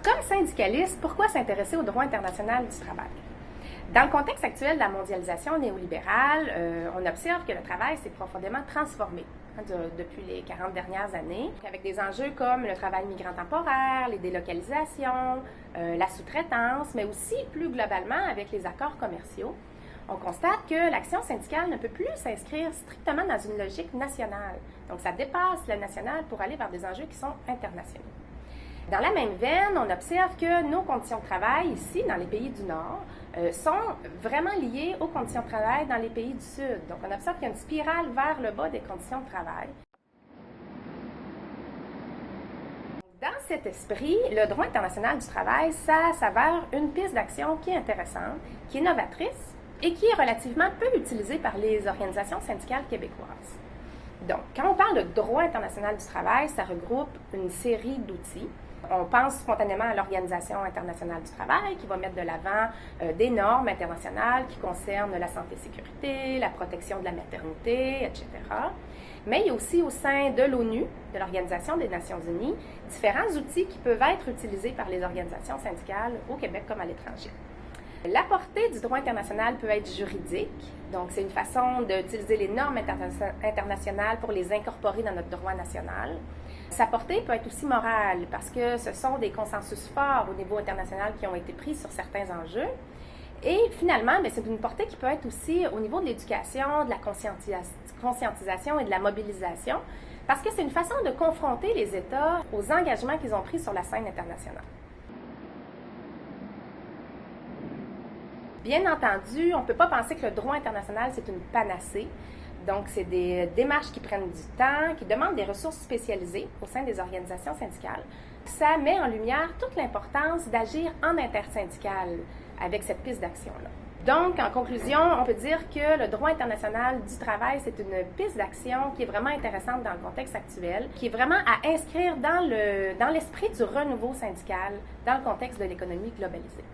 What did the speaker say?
Comme syndicaliste, pourquoi s'intéresser au droit international du travail? Dans le contexte actuel de la mondialisation néolibérale, on observe que le travail s'est profondément transformé depuis les 40 dernières années, avec des enjeux comme le travail migrant temporaire, les délocalisations, la sous-traitance, mais aussi plus globalement avec les accords commerciaux. On constate que l'action syndicale ne peut plus s'inscrire strictement dans une logique nationale. Donc, ça dépasse le national pour aller vers des enjeux qui sont internationaux. Dans la même veine, on observe que nos conditions de travail ici, dans les pays du Nord, sont vraiment liées aux conditions de travail dans les pays du Sud. Donc, on observe qu'il y a une spirale vers le bas des conditions de travail. Dans cet esprit, le droit international du travail, ça s'avère une piste d'action qui est intéressante, qui est novatrice et qui est relativement peu utilisée par les organisations syndicales québécoises. Donc, quand on parle de droit international du travail, ça regroupe une série d'outils. On pense spontanément à l'Organisation internationale du travail qui va mettre de l'avant des normes internationales qui concernent la santé et sécurité, la protection de la maternité, etc. Mais il y a aussi au sein de l'ONU, de l'Organisation des Nations unies, différents outils qui peuvent être utilisés par les organisations syndicales au Québec comme à l'étranger. La portée du droit international peut être juridique, donc c'est une façon d'utiliser les normes internationales pour les incorporer dans notre droit national. Sa portée peut être aussi morale parce que ce sont des consensus forts au niveau international qui ont été pris sur certains enjeux. Et finalement, c'est une portée qui peut être aussi au niveau de l'éducation, de la conscientisation et de la mobilisation parce que c'est une façon de confronter les États aux engagements qu'ils ont pris sur la scène internationale. Bien entendu, on ne peut pas penser que le droit international, c'est une panacée. Donc, c'est des démarches qui prennent du temps, qui demandent des ressources spécialisées au sein des organisations syndicales. Ça met en lumière toute l'importance d'agir en intersyndical avec cette piste d'action-là. Donc, en conclusion, on peut dire que le droit international du travail, c'est une piste d'action qui est vraiment intéressante dans le contexte actuel, qui est vraiment à inscrire dans l'esprit du renouveau syndical dans le contexte de l'économie globalisée.